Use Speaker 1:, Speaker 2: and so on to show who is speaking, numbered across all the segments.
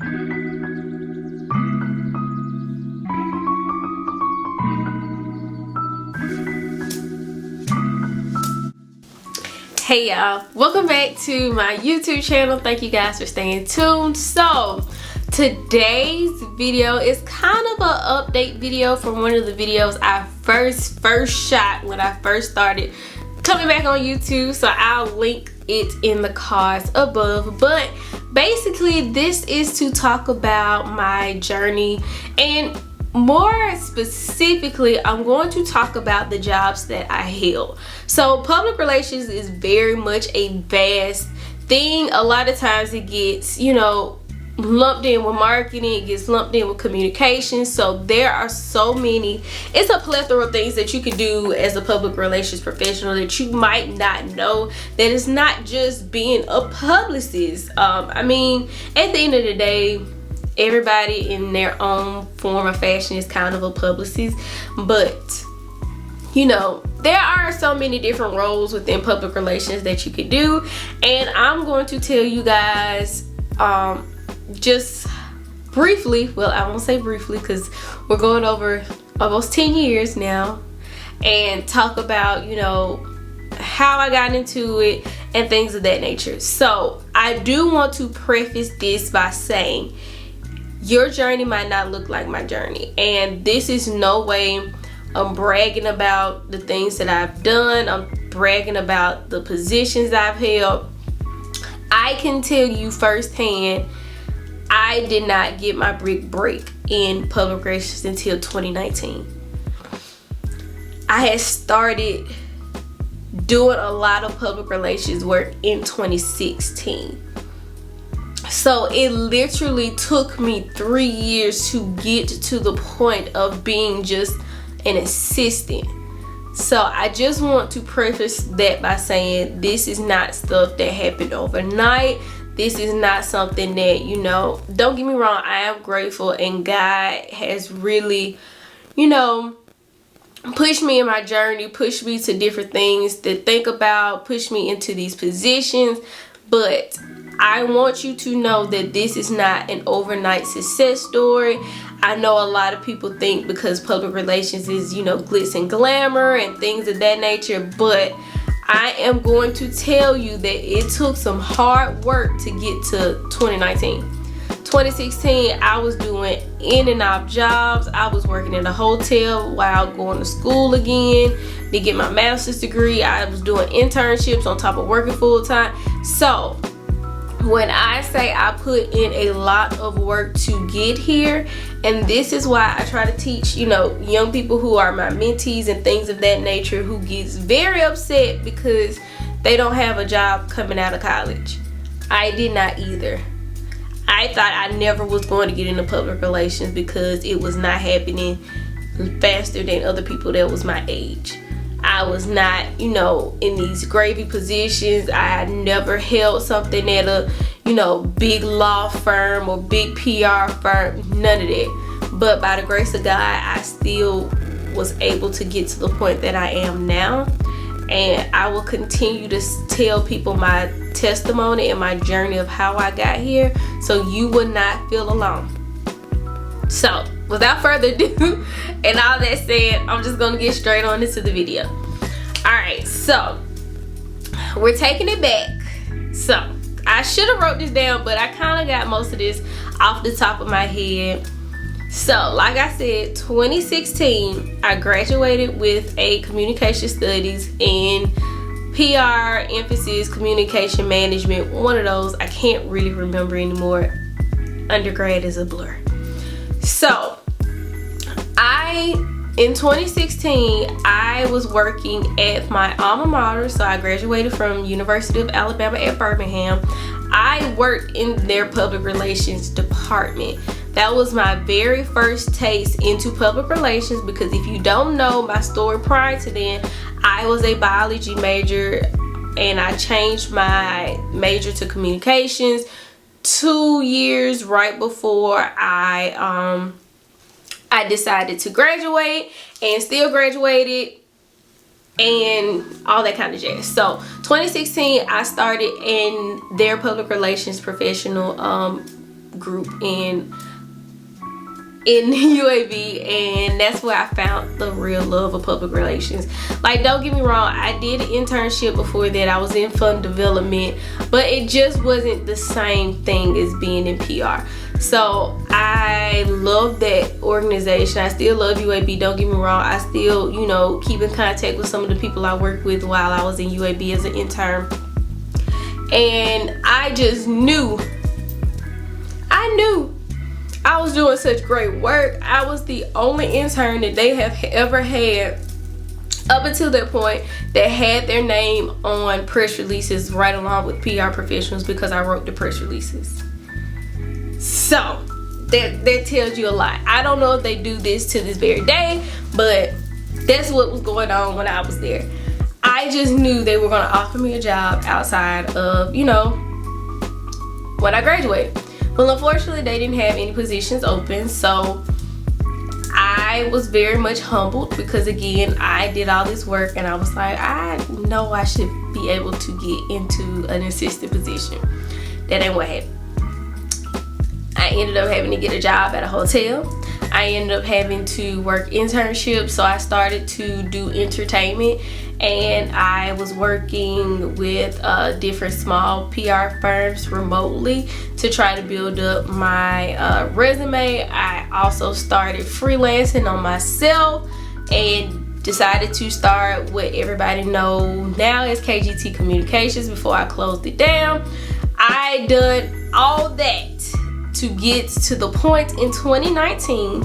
Speaker 1: Hey y'all, welcome back to my YouTube channel. Thank you guys for staying tuned. So today's video is kind of an update video from one of the videos I first shot when I first started coming back on YouTube, so I'll link it in the cards above. But basically this is to talk about my journey, and more specifically I'm going to talk about the jobs that I held. So public relations is very much a vast thing. A lot of times it gets, you know, lumped in with marketing, it gets lumped in with communication. So there are so many, it's a plethora of things that you can do as a public relations professional that you might not know, that it's not just being a publicist. I mean, at the end of the day, everybody in their own form of fashion is kind of a publicist, but you know, there are so many different roles within public relations that you could do, and I'm going to tell you guys just briefly, well, I won't say briefly because we're going over almost 10 years now, and talk about, you know, how I got into it and things of that nature. So I do want to preface this by saying your journey might not look like my journey, and this is no way I'm bragging about the things that I've done. I'm bragging about the positions I've held. I can tell you firsthand, I did not get my big break in public relations until 2019. I had started doing a lot of public relations work in 2016. So it literally took me 3 years to get to the point of being just an assistant. So I just want to preface that by saying this is not stuff that happened overnight. This is not something that, you know, don't get me wrong, I am grateful, and God has really, you know, pushed me in my journey, pushed me to different things to think about, pushed me into these positions. But I want you to know that this is not an overnight success story. I know a lot of people think because public relations is, you know, glitz and glamour and things of that nature, but I am going to tell you that it took some hard work to get to 2019. 2016, I was doing in and out jobs. I was working in a hotel while going to school again to get my master's degree. I was doing internships on top of working full time. So when I say I put in a lot of work to get here, and this is why I try to teach, you know, young people who are my mentees and things of that nature, who gets very upset because they don't have a job coming out of college. I did not either. I thought I never was going to get into public relations because it was not happening faster than other people that was my age. I was not, you know, in these gravy positions. I had never held something at a, you know, big law firm or big PR firm, none of that. But by the grace of God, I still was able to get to the point that I am now. And I will continue to tell people my testimony and my journey of how I got here, so you will not feel alone. So without further ado, and all that said, I'm just gonna get straight on into the video. Alright, so we're taking it back. So I should have wrote this down, but I kind of got most of this off the top of my head. So like I said, 2016, I graduated with a communication studies in PR, emphasis, communication management, one of those. I can't really remember anymore. Undergrad is a blur. So in 2016, I was working at my alma mater. So I graduated from University of Alabama at Birmingham. I worked in their public relations department. That was my very first taste into public relations, because if you don't know my story prior to then, I was a biology major and I changed my major to communications 2 years right before I decided to graduate, and still graduated and all that kind of jazz. So 2016, I started in their public relations professional group in UAB, and that's where I found the real love of public relations. Like, don't get me wrong, I did an internship before that. I was in fund development, but it just wasn't the same thing as being in PR. So I love that organization. I still love UAB, don't get me wrong. I still, you know, keep in contact with some of the people I worked with while I was in UAB as an intern. And I just knew I was doing such great work. I was the only intern that they have ever had up until that point that had their name on press releases right along with PR professionals, because I wrote the press releases. So that tells you a lot. I don't know if they do this to this very day, but that's what was going on when I was there. I just knew they were going to offer me a job outside of, you know, when I graduated. Well, unfortunately, they didn't have any positions open, so I was very much humbled, because again, I did all this work and I was like, I know I should be able to get into an assistant position. That ain't what happened. I ended up having to get a job at a hotel. I ended up having to work internships, so I started to do entertainment, and I was working with different small PR firms remotely to try to build up my resume. I also started freelancing on myself and decided to start what everybody knows now as KGT Communications before I closed it down. I done all that to get to the point in 2019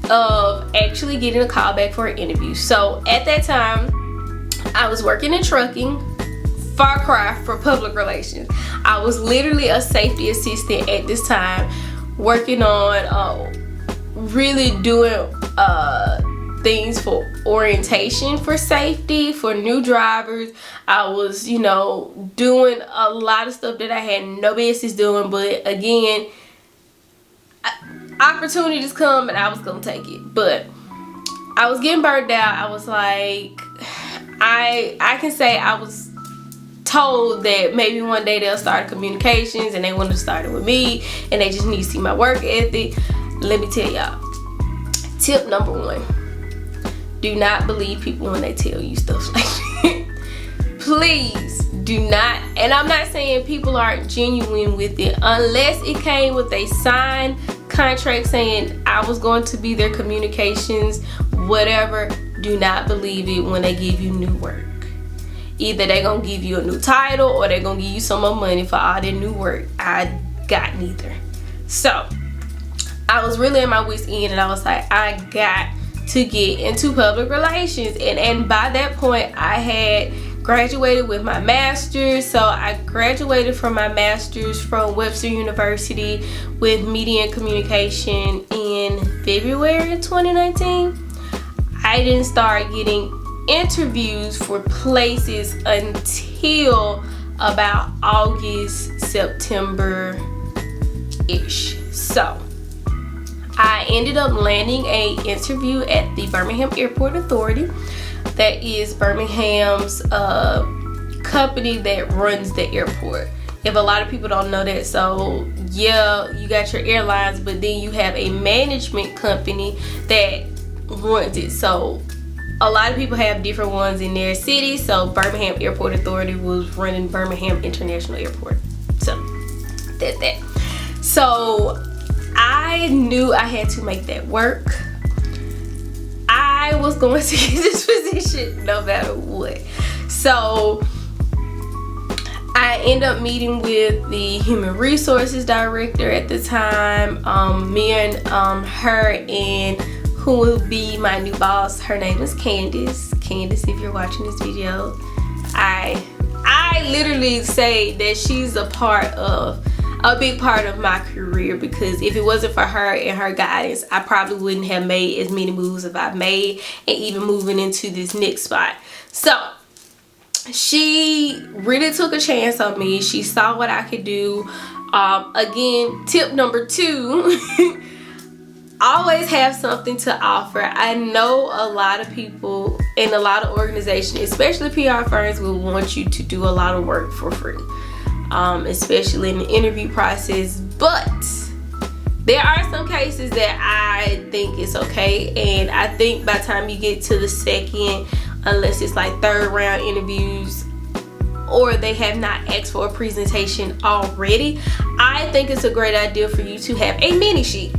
Speaker 1: of actually getting a call back for an interview. So at that time, I was working in trucking, far cry for public relations. I was literally a safety assistant at this time, working on really doing things for orientation for safety for new drivers. I was, you know, doing a lot of stuff that I had no business doing, but again, opportunities come and I was gonna take it. But I was getting burned out. I was like, I can say I was told that maybe one day they'll start communications and they want to start it with me and they just need to see my work ethic. Let me tell y'all, tip number 1, do not believe people when they tell you stuff like that. Please do not. And I'm not saying people aren't genuine with it, unless it came with a signed contract saying I was going to be their communications whatever. Do not believe it when they give you new work. Either they're gonna give you a new title or they're gonna give you some more money for all their new work. I got neither. So I was really at my wit's end, and I was like, I got to get into public relations. And by that point, I had graduated with my master's. So I graduated from my master's from Webster University with media and communication in February 2019. I didn't start getting interviews for places until about August, September-ish. So I ended up landing an interview at the Birmingham Airport Authority. That is Birmingham's company that runs the airport. If a lot of people don't know that, so yeah, you got your airlines, but then you have a management company that runs it. So a lot of people have different ones in their city. So Birmingham Airport Authority was running Birmingham International Airport. So that's that. So I knew I had to make that work. I was going to get this position no matter what. So I ended up meeting with the human resources director at the time. Me and her, and who will be my new boss, her name is Candace. Candace, if you're watching this video, I literally say that she's a big part of my career, because if it wasn't for her and her guidance, I probably wouldn't have made as many moves as I've made, and even moving into this next spot. So she really took a chance on me. She saw what I could do. Again, tip number 2, always have something to offer. I know a lot of people and a lot of organizations, especially PR firms, will want you to do a lot of work for free, especially in the interview process. But There are some cases that I think it's okay, and I think by the time you get to the second, unless it's like third round interviews or they have not asked for a presentation already, I think it's a great idea for you to have a mini sheet.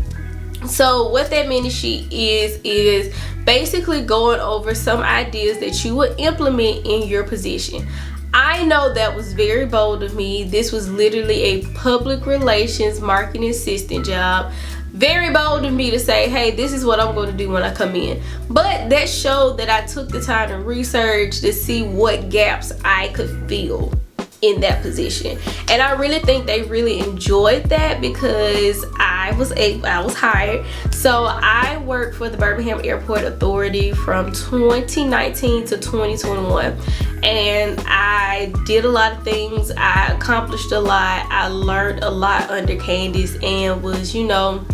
Speaker 1: So what that mini sheet is basically going over some ideas that you would implement in your position. I know that was very bold of me. This was literally a public relations marketing assistant job. Very bold of me to say, hey, this is what I'm going to do when I come in. But that showed that I took the time to research to see what gaps I could fill in that position. And I really think they really enjoyed that because I was hired. So I worked for the Birmingham Airport Authority from 2019 to 2021. And I did a lot of things. I accomplished a lot. I learned a lot under Candace and was, you know,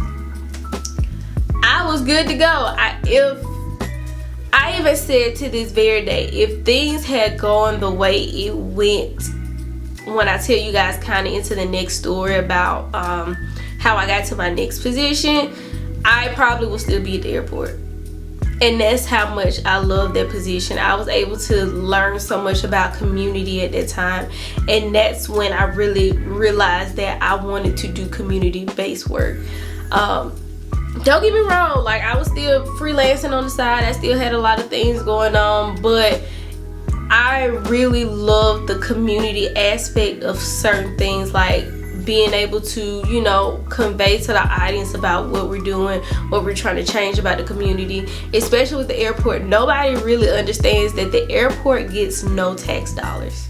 Speaker 1: I was good to go. I even said to this very day, if things had gone the way it went, when I tell you guys kind of into the next story about how I got to my next position, I probably will still be at the airport. And that's how much I love that position. I was able to learn so much about community at that time, and that's when I really realized that I wanted to do community-based work. Don't get me wrong, like I was still freelancing on the side. I still had a lot of things going on, but I really love the community aspect of certain things, like being able to, you know, convey to the audience about what we're doing, what we're trying to change about the community, especially with the airport. Nobody really understands that the airport gets no tax dollars.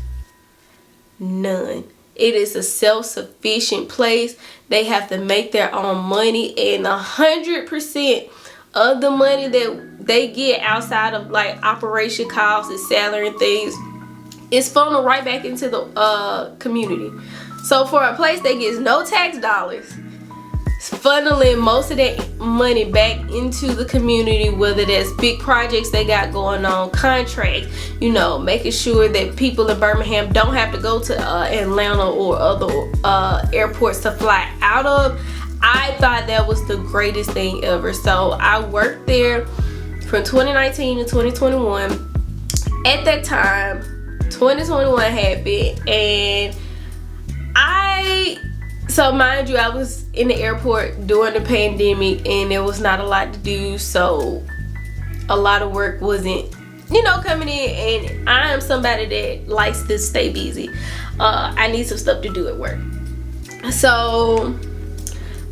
Speaker 1: None. It is a self-sufficient place. They have to make their own money, and 100% of the money that they get outside of like operation costs and salary and things is funneled right back into the community. So for a place that gets no tax dollars, funneling most of that money back into the community, whether that's big projects they got going on, contracts, you know, making sure that people in Birmingham don't have to go to Atlanta or other airports to fly out of. I thought that was the greatest thing ever. So I worked there from 2019 to 2021. At that time, 2021 happened, and so mind you, I was in the airport during the pandemic and there was not a lot to do, so a lot of work wasn't, you know, coming in, and I am somebody that likes to stay busy. I need some stuff to do at work. So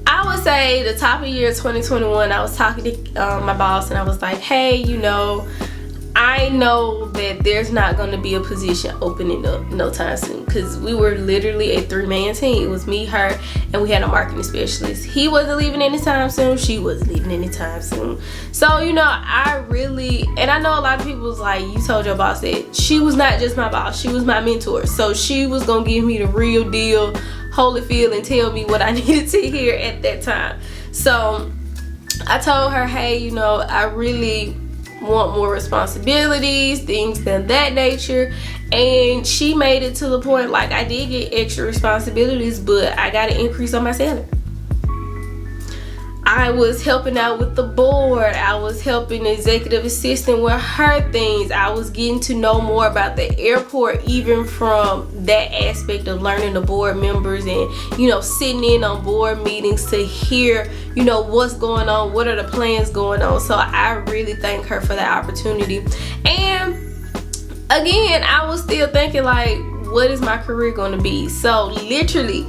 Speaker 1: I would say the top of the year 2021, I was talking to my boss and I was like, hey, you know, I know that there's not going to be a position opening up no time soon, because we were literally a 3-man team. It was me, her, and we had a marketing specialist. He wasn't leaving anytime soon. She wasn't leaving anytime soon. So, you know, I really, and I know a lot of people was like, you told your boss that. She was not just my boss. She was my mentor. So she was going to give me the real deal, Holyfield, and tell me what I needed to hear at that time. So I told her, hey, you know, I really want more responsibilities, things of that nature. And she made it to the point, like, I did get extra responsibilities, but I got an increase on my salary. I was helping out with the board. I was helping the executive assistant with her things. I was getting to know more about the airport, even from that aspect of learning the board members and, you know, sitting in on board meetings to hear, you know, what's going on, what are the plans going on. So I really thank her for that opportunity. And again, I was still thinking, like, what is my career going to be? So literally,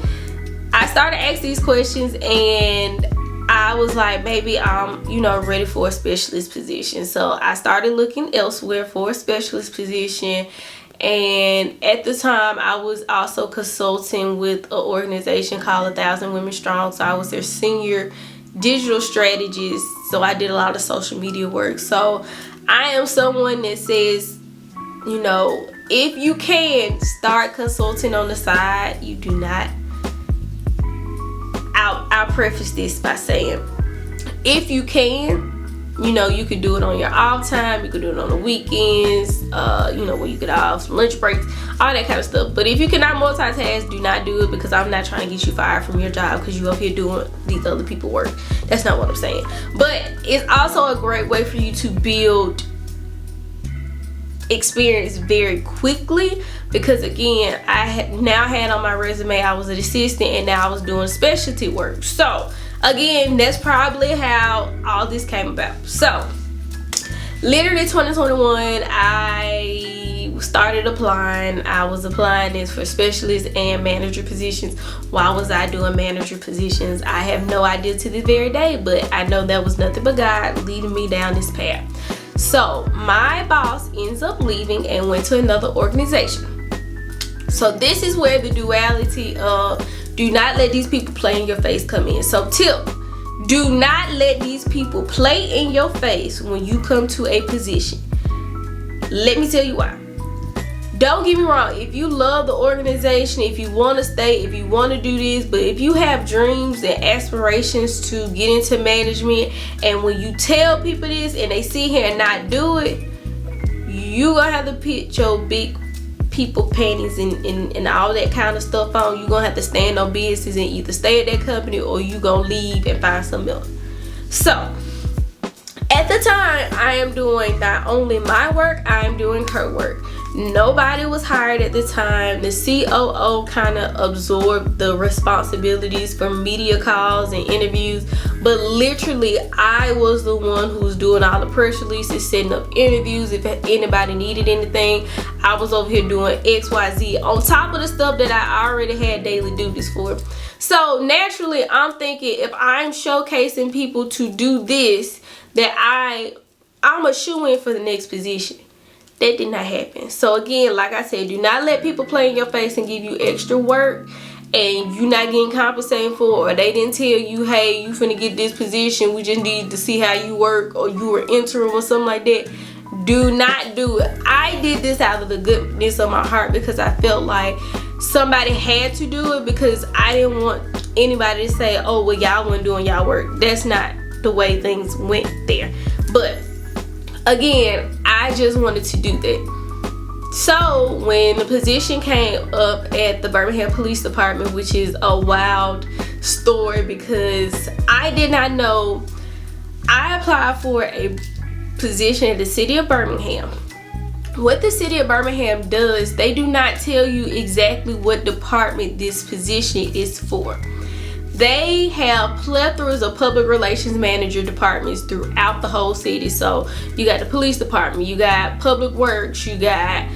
Speaker 1: I started asking these questions, and I was like, maybe I'm, you know, ready for a specialist position. So I started looking elsewhere for a specialist position. And at the time, I was also consulting with an organization called 1,000 Women Strong. So I was their senior digital strategist. So I did a lot of social media work. So I am someone that says, you know, if you can start consulting on the side, you do not. I'll preface this by saying, if you can, You know, you could do it on your off time, you could do it on the weekends, you know, when you get off, some lunch breaks, all that kind of stuff. But if you cannot multitask, do not do it, because I'm not trying to get you fired from your job because you up here doing these other people work. That's not what I'm saying. But it's also a great way for you to build experience very quickly, because again, I now had on my resume I was an assistant and now I was doing specialty work. So again, that's probably how all this came about. So literally 2021, I started applying. I was applying this for specialist and manager positions. Why was I doing manager positions? I have no idea to this very day, but I know that was nothing but God leading me down this path. So my boss ends up leaving and went to another organization. So this is where the duality of do not let these people play in your face come in. So tip, do not let these people play in your face when you come to a position. Let me tell you why. Don't get me wrong, if you love the organization, if you want to stay, if you want to do this, but if you have dreams and aspirations to get into management, and when you tell people this and they sit here and not do it, you gonna have to put your big people panties and all that kind of stuff on. You gonna have to stand on business and either stay at that company or you gonna leave and find something else. So at the time, I am doing not only my work, I am doing her work. Nobody was hired at the time. The COO kind of absorbed the responsibilities for media calls and interviews, but literally I was the one who was doing all the press releases, setting up interviews. If anybody needed anything, I was over here doing XYZ on top of the stuff that I already had daily duties for. So naturally, I'm thinking if I'm showcasing people to do this, that I'm a shoe-in for the next position. That did not happen. So again, like I said, do not let people play in your face and give you extra work and you not getting compensated for, or they didn't tell you, hey, you finna get this position, we just need to see how you work, or you were interim or something like that. Do not do it. I did this out of the goodness of my heart because I felt like somebody had to do it, because I didn't want anybody to say, oh, well, y'all weren't doing y'all work. That's not the way things went there. But again, I just wanted to do that. So when the position came up at the Birmingham Police Department, which is a wild story because I did not know, I applied for a position at the city of Birmingham. What the city of Birmingham does, they do not tell you exactly what department this position is for. They have plethoras of public relations manager departments throughout the whole city. So you got the police department, you got public works, you got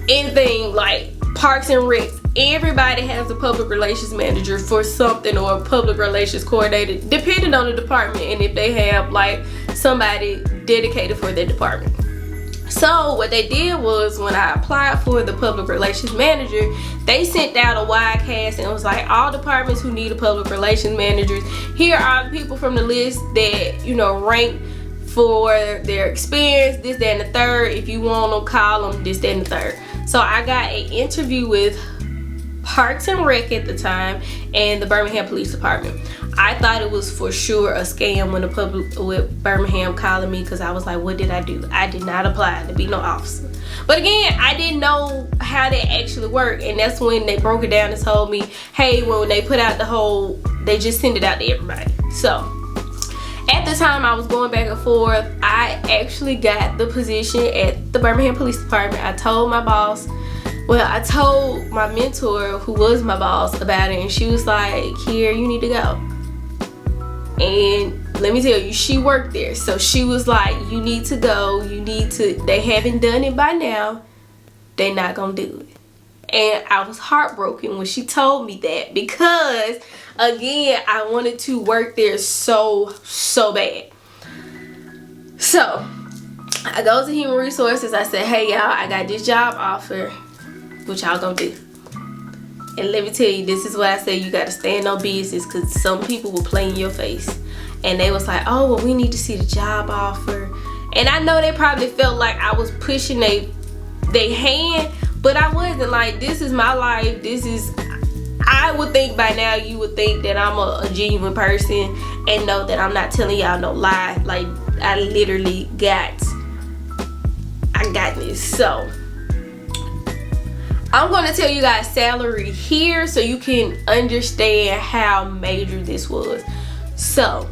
Speaker 1: anything like parks and recs. Everybody has a public relations manager for something, or a public relations coordinator, depending on the department, and if they have like somebody dedicated for their department. So what they did was, when I applied for the public relations manager, they sent out a wide cast and it was like, all departments who need a public relations manager, here are the people from the list that, you know, rank for their experience, this, that, and the third. If you want them, call them, this, that, and the third. So I got an interview with Parks and Rec at the time and the Birmingham Police Department. I thought it was for sure a scam when the public with Birmingham calling me, because I was like, what did I do? I did not apply to be no officer. But again, I didn't know how that actually worked, and that's when they broke it down and told me, hey, when they put out the whole, they just send it out to everybody. So at the time I was going back and forth, I actually got the position at the Birmingham Police Department. I told my boss, well, I told my mentor, who was my boss, about it, and she was like, here, you need to go. And let me tell you, she worked there. So she was like, you need to go. You need to, they haven't done it by now. They're not going to do it. And I was heartbroken when she told me that, because, again, I wanted to work there so bad. So I go to Human Resources. I said, hey, y'all, I got this job offer. What y'all going to do? And let me tell you, this is why I say you got to stand on business, because some people will play in your face. And they was like, oh, well, we need to see the job offer. And I know they probably felt like I was pushing they hand, but I wasn't. Like, this is my life. This is, I would think by now you would think that I'm a genuine person and know that I'm not telling y'all no lie. Like, I literally got this. So I'm going to tell you guys salary here so you can understand how major this was. So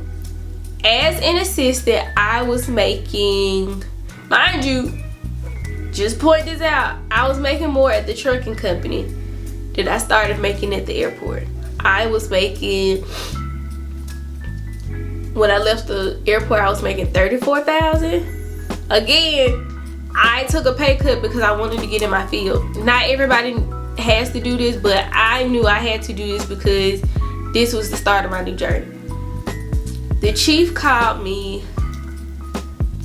Speaker 1: as an assistant, I was making, mind you, just point this out, I was making more at the trucking company than I started making at the airport. I was making, when I left the airport, I was making $34,000. Again, I took a pay cut because I wanted to get in my field. Not everybody has to do this, but I knew I had to do this because this was the start of my new journey. The chief called me,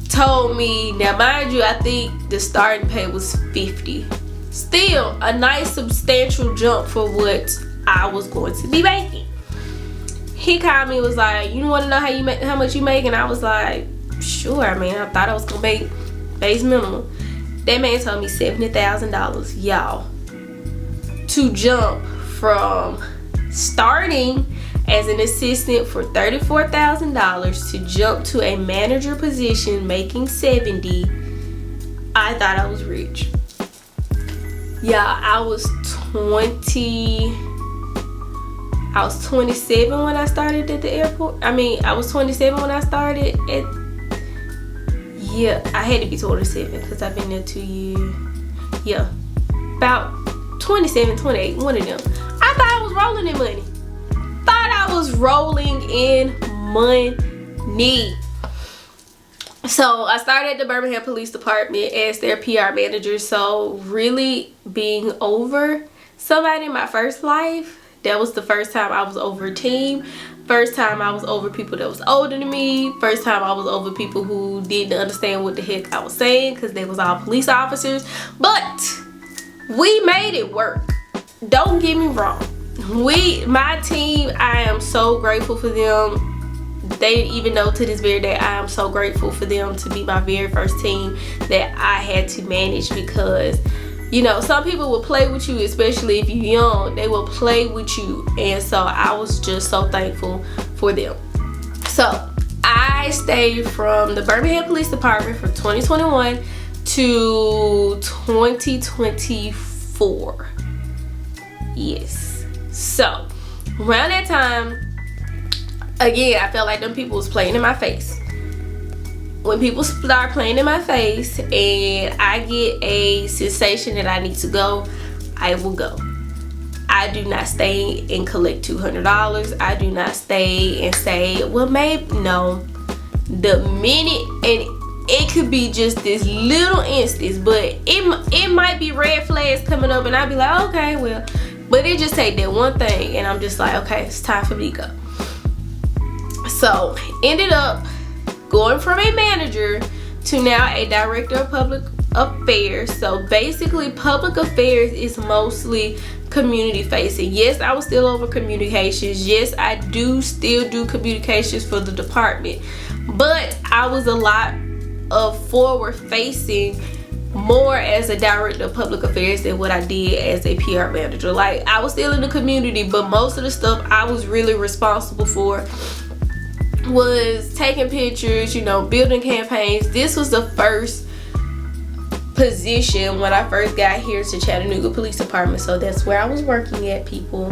Speaker 1: told me, now mind you, I think the starting pay was $50. Still a nice substantial jump for what I was going to be making. He called me, was like, you want to know how much you make? And I was like, sure. I mean, I thought I was gonna make base minimum. That man told me $70,000, y'all, to jump from starting as an assistant for $34,000 to jump to a manager position making $70,000. I thought I was rich. Yeah, I was 27 when I started at the airport. I was 27 when I started at, yeah, I had to be 27 because I've been there 2 years. Yeah, about 27, 28, one of them. I thought I was rolling in money. So I started at the Birmingham Police Department as their PR manager. So really being over somebody in my first life, that was the first time I was over a team. First time I was over people that was older than me. First time I was over people who didn't understand what the heck I was saying because they was all police officers. But we made it work. Don't get me wrong. My team, I am so grateful for them. They even know to this very day, I am so grateful for them to be my very first team that I had to manage because, you know, some people will play with you, especially if you're young. They will play with you. And so I was just so thankful for them. So I stayed from the Birmingham Police Department from 2021 to 2024. Yes. So around that time, again, I felt like them people was playing in my face. When people start playing in my face and I get a sensation that I need to go, I will go. I do not stay and collect $200. I do not stay and say, well, maybe, no. The minute, and it could be just this little instance, but it might be red flags coming up and I'd be like, okay, well, but it just take that one thing and I'm just like, okay, it's time for me to go. So ended up going from a manager to now a director of public affairs. So basically public affairs is mostly community facing. Yes, I was still over communications. Yes, I do still do communications for the department, but I was a lot of forward facing more as a director of public affairs than what I did as a PR manager. Like, I was still in the community, but most of the stuff I was really responsible for was taking pictures, you know, building campaigns. This was the first position when I first got here to Chattanooga Police Department, so that's where I was working at, people.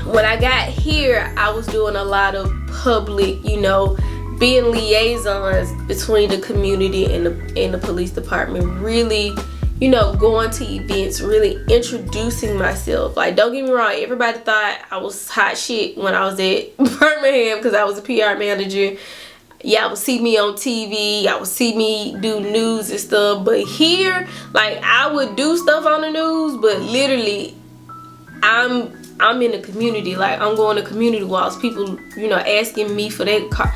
Speaker 1: When I got here, I was doing a lot of public, you know, being liaisons between the community and the police department, really, you know, going to events, really introducing myself. Like, don't get me wrong, everybody thought I was hot shit when I was at Birmingham because I was a PR manager. Y'all would see me on TV, y'all would see me do news and stuff, but here, like, I would do stuff on the news, but literally I'm in the community. Like, I'm going to community walks, people, you know, asking me for their car,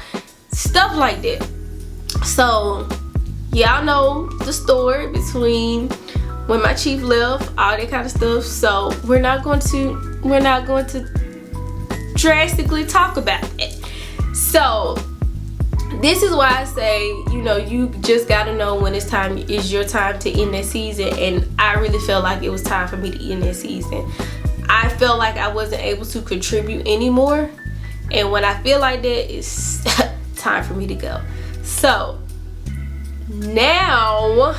Speaker 1: stuff like that. So y'all know the story between when my chief left, all that kind of stuff. So we're not going to drastically talk about it. So this is why I say, you know, you just gotta know when it's time, is your time to end that season. And I really felt like it was time for me to end that season. I felt like I wasn't able to contribute anymore, and when I feel like that, it's time for me to go. So now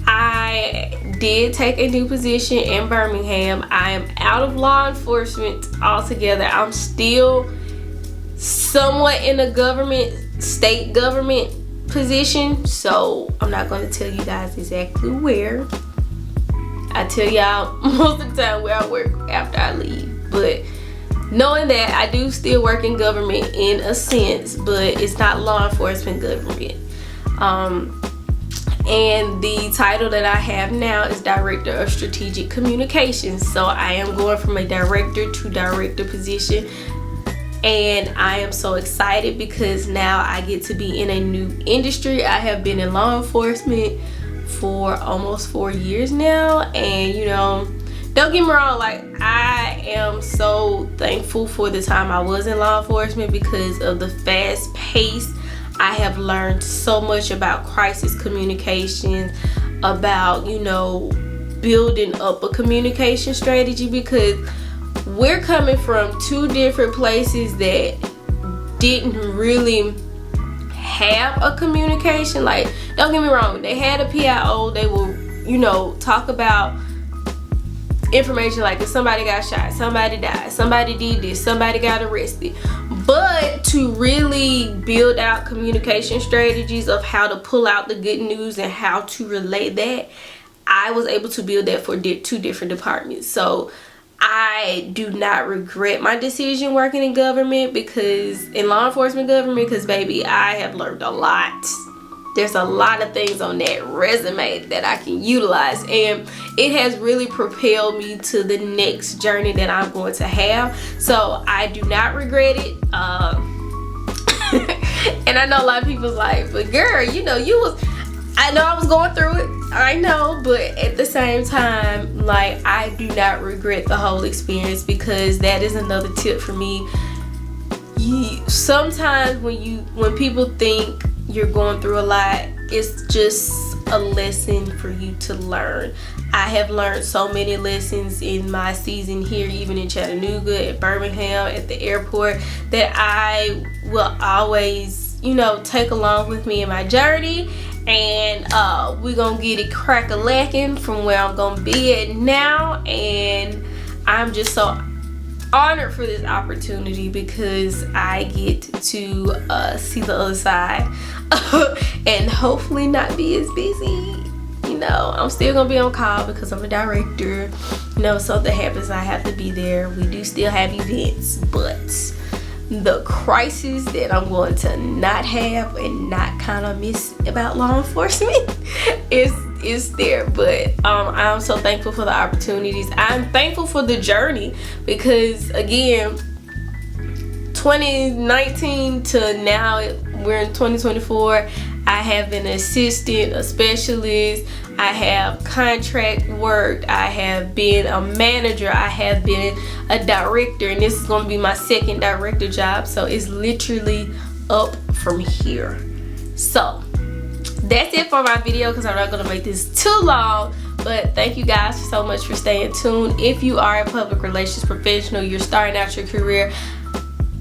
Speaker 1: I did take a new position in Birmingham. I am out of law enforcement altogether. I'm still somewhat in a state government position, so I'm not going to tell you guys exactly where. I tell y'all most of the time where I work after I leave, but knowing that I do still work in government in a sense, but it's not law enforcement government. And the title that I have now is Director of Strategic Communications. So I am going from a director to director position, and I am so excited because now I get to be in a new industry. I have been in law enforcement for almost 4 years now, and you know, don't get me wrong, like I am so thankful for the time I was in law enforcement because of the fast pace. I have learned so much about crisis communication, about, you know, building up a communication strategy, because we're coming from two different places that didn't really have a communication. Like, don't get me wrong, they had a PIO, they will, you know, talk about information like if somebody got shot, somebody died, somebody did this, somebody got arrested. But to really build out communication strategies of how to pull out the good news and how to relay that, I was able to build that for two different departments. So I do not regret my decision working in government, because in law enforcement government, because baby, I have learned a lot. There's a lot of things on that resume that I can utilize, and it has really propelled me to the next journey that I'm going to have. So I do not regret it. And I know a lot of people's like, but girl, you know, I know I was going through it, I know, but at the same time, like, I do not regret the whole experience, because that is another tip for me. Sometimes when people think you're going through a lot, it's just a lesson for you to learn. I have learned so many lessons in my season here, even in Chattanooga, at Birmingham, at the airport, that I will always, you know, take along with me in my journey. And we're gonna get it crack-a-lacking from where I'm gonna be at now. And I'm just so honored for this opportunity, because I get to see the other side and hopefully not be as busy. You know, I'm still gonna be on call because I'm a director. You know, if something happens, I have to be there. We do still have events, but the crisis that I'm going to not have and not kind of miss about law enforcement is there. But I'm so thankful for the opportunities. I'm thankful for the journey, because again, 2019 to now, we're in 2024. I have been an assistant, a specialist, I have contract worked, I have been a manager, I have been a director, and this is going to be my second director job. So it's literally up from here. So that's it for my video, because I'm not going to make this too long. But thank you guys so much for staying tuned. If you are a public relations professional, you're starting out your career,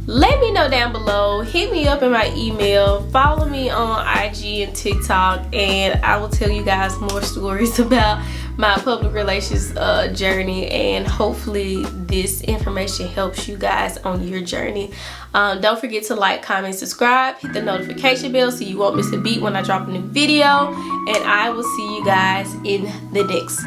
Speaker 1: let me know down below. Hit me up in my email. Follow me on IG and TikTok, and I will tell you guys more stories about my public relations journey, and hopefully this information helps you guys on your journey. Don't forget to like, comment, subscribe, hit the notification bell so you won't miss a beat when I drop a new video, and I will see you guys in the next